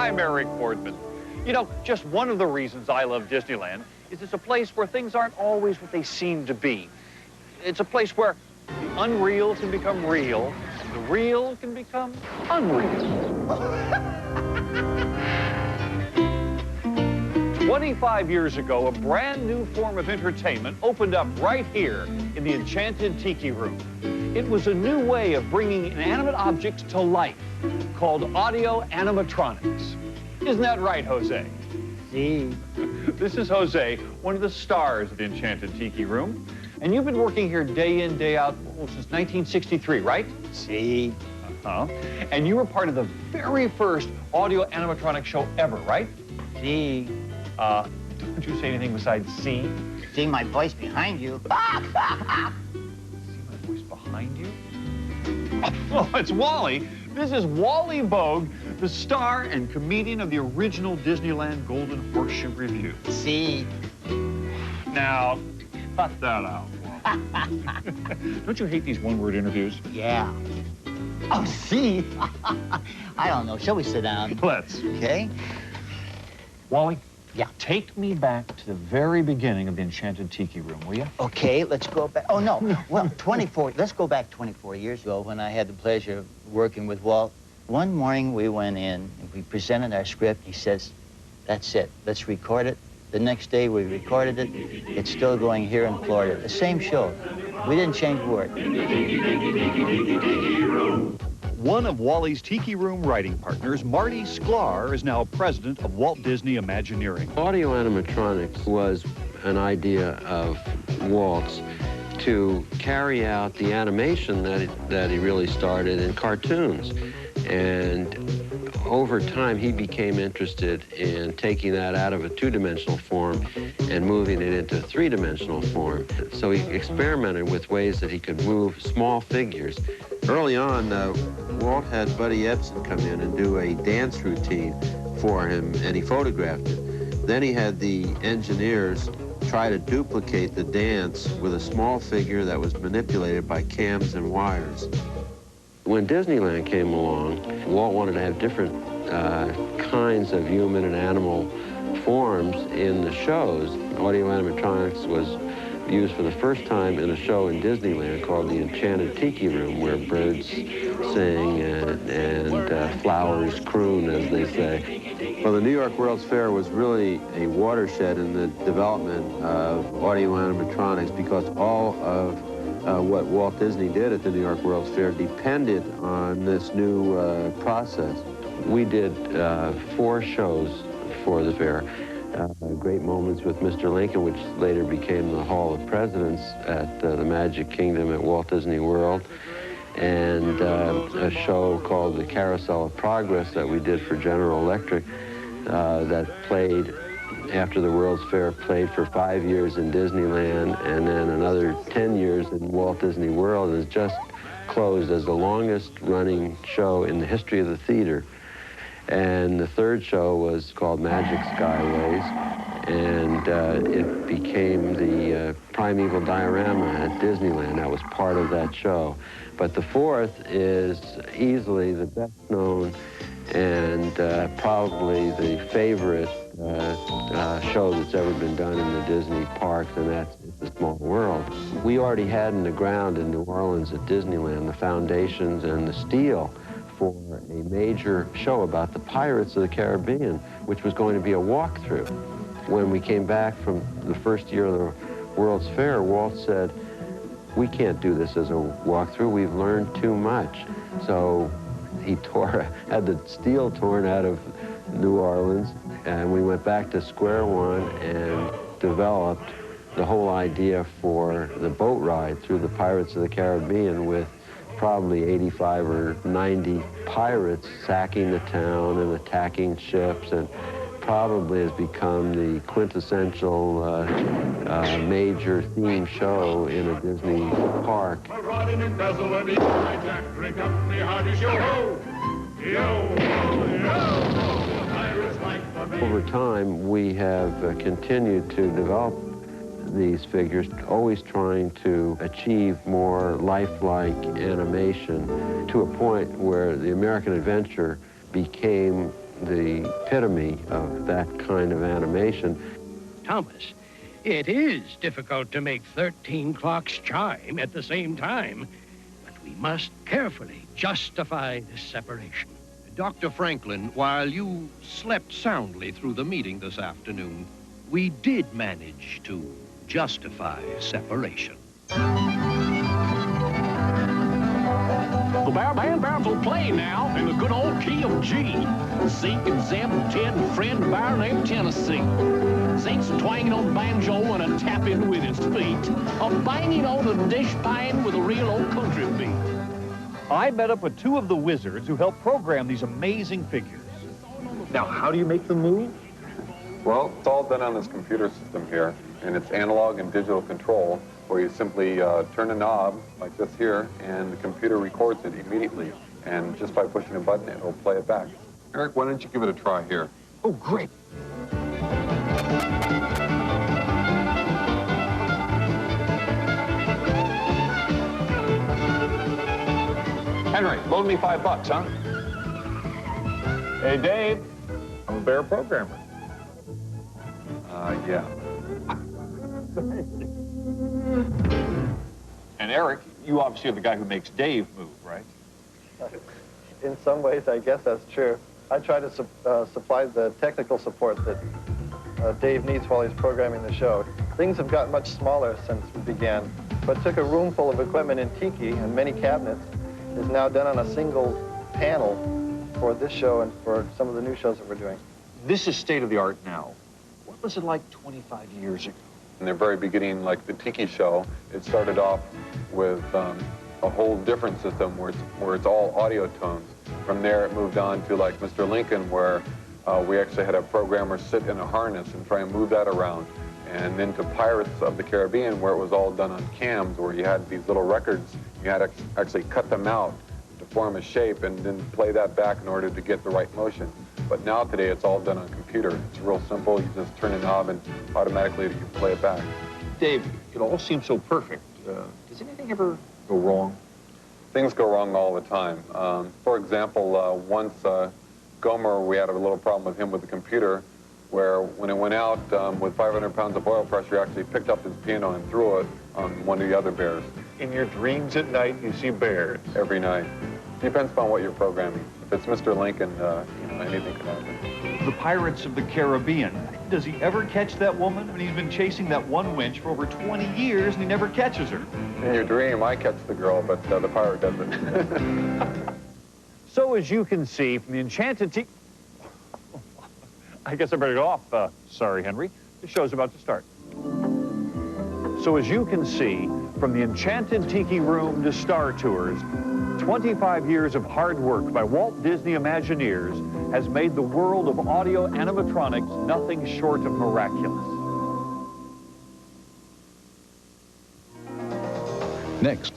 I'm Eric Boardman. You know, just one of the reasons I love Disneyland is it's a place where things aren't always what they seem to be. It's a place where the unreal can become real, and the real can become unreal. 25 years ago, a brand new form of entertainment opened up right here in the Enchanted Tiki Room. It was a new way of bringing inanimate objects to life, called audio animatronics. Isn't that right, Jose? Si. This is Jose, one of the stars of the Enchanted Tiki Room. And you've been working here day in, day out, since 1963, right? Si. Uh-huh. And you were part of the very first audio animatronic show ever, right? Si. Don't you say anything besides see? See my voice behind you. See my voice behind you? Oh, it's Wally. This is Wally Bogue, the star and comedian of the original Disneyland Golden Horseshoe Revue. Si. Now, cut that out. Don't you hate these one-word interviews? Yeah. Oh, si. I don't know. Shall we sit down? Let's. Okay. Wally? Yeah. Take me back to the very beginning of the Enchanted Tiki Room, will you? Okay, let's go back. Oh, no. Well, let's go back 24 years ago when I had the pleasure of working with Walt. One morning we went in and we presented our script. He says, that's it. Let's record it. The next day we recorded it. It's still going here in Florida. The same show. We didn't change a word. One of Wally's Tiki Room writing partners, Marty Sklar, is now president of Walt Disney Imagineering. Audio animatronics was an idea of Walt's to carry out the animation that he really started in cartoons. And over time, he became interested in taking that out of a two-dimensional form and moving it into a three-dimensional form. So he experimented with ways that he could move small figures. Early on, Walt had Buddy Ebsen come in and do a dance routine for him, and he photographed it. Then he had the engineers try to duplicate the dance with a small figure that was manipulated by cams and wires. When Disneyland came along, Walt wanted to have different kinds of human and animal forms in the shows. Audio animatronics was used for the first time in a show in Disneyland called the Enchanted Tiki Room, where birds sing and flowers croon, as they say. Well, the New York World's Fair was really a watershed in the development of audio animatronics, because all of what Walt Disney did at the New York World's Fair depended on this new process. We did 4 shows for the fair. Great Moments with Mr. Lincoln, which later became the Hall of Presidents at the Magic Kingdom at Walt Disney World, and a show called The Carousel of Progress that we did for General Electric that played after the World's Fair, played for 5 years in Disneyland, and then another 10 years in Walt Disney World, and is just closed as the longest running show in the history of the theater. And the 3rd show was called Magic Skyways, and it became the Primeval Diorama at Disneyland. That was part of that show. But the 4th is easily the best known and probably the favorite show that's ever been done in the Disney parks, and that's It's a Small World. We already had in the ground in New Orleans at Disneyland the foundations and the steel for a major show about the Pirates of the Caribbean, which was going to be a walkthrough. When we came back from the first year of the World's Fair, Walt said, we can't do this as a walkthrough, we've learned too much. So he had the steel torn out of New Orleans, and we went back to square one and developed the whole idea for the boat ride through the Pirates of the Caribbean, with probably 85 or 90 pirates sacking the town and attacking ships, and probably has become the quintessential major theme show in a Disney park. Over time, we have continued to develop these figures, always trying to achieve more lifelike animation to a point where the American Adventure became the epitome of that kind of animation. Thomas, it is difficult to make 13 clocks chime at the same time, but we must carefully justify this separation. Dr. Franklin, while you slept soundly through the meeting this afternoon, we did manage to justify separation. The Boundman Barons will play now in the good old key of G. Zeke and Zeb and Ted and Fred and Byron named Tennessee. Zeke's twanging on banjo and a tapping with his feet. A banging on the dish pine with a real old country beat. I met up with two of the wizards who helped program these amazing figures. Now, how do you make them move? Well, it's all done on this computer system here, and it's analog and digital control, where you simply turn a knob like this here, and the computer records it immediately. And just by pushing a button, it'll play it back. Eric, why don't you give it a try here? Oh, great. Henry, loan me $5, huh? Hey, Dave, I'm a bear programmer. Yeah. And Eric, you obviously are the guy who makes Dave move, right? In some ways, I guess that's true. I try to supply the technical support that Dave needs while he's programming the show. Things have gotten much smaller since we began, but took a room full of equipment in Tiki and many cabinets is now done on a single panel for this show and for some of the new shows that we're doing. This is state-of-the-art now. What was it like 25 years ago? In the very beginning, like the Tiki show, it started off with a whole different system where it's all audio tones. From there, it moved on to like Mr. Lincoln, where we actually had a programmer sit in a harness and try and move that around. And then to Pirates of the Caribbean, where it was all done on cams, where you had these little records, you had to actually cut them out to form a shape and then play that back in order to get the right motion. But now today, it's all done on computer. It's real simple. You just turn a knob and automatically you play it back. Dave, it all seems so perfect. Does anything ever go wrong? Things go wrong all the time. For example, once Gomer, we had a little problem with him with the computer, where when it went out with 500 pounds of oil pressure, he actually picked up his piano and threw it on one of the other bears. In your dreams at night, you see bears. Every night. Depends upon what you're programming. If it's Mr. Lincoln, you know, anything can happen. The Pirates of the Caribbean. Does he ever catch that woman? I mean, he's been chasing that one winch for over 20 years, and he never catches her. In your dream, I catch the girl, but the pirate doesn't. So as you can see from the Enchanted Tiki... I guess I better get off. Sorry, Henry. The show's about to start. So as you can see, from the Enchanted Tiki Room to Star Tours, 25 years of hard work by Walt Disney Imagineers has made the world of audio animatronics nothing short of miraculous. Next.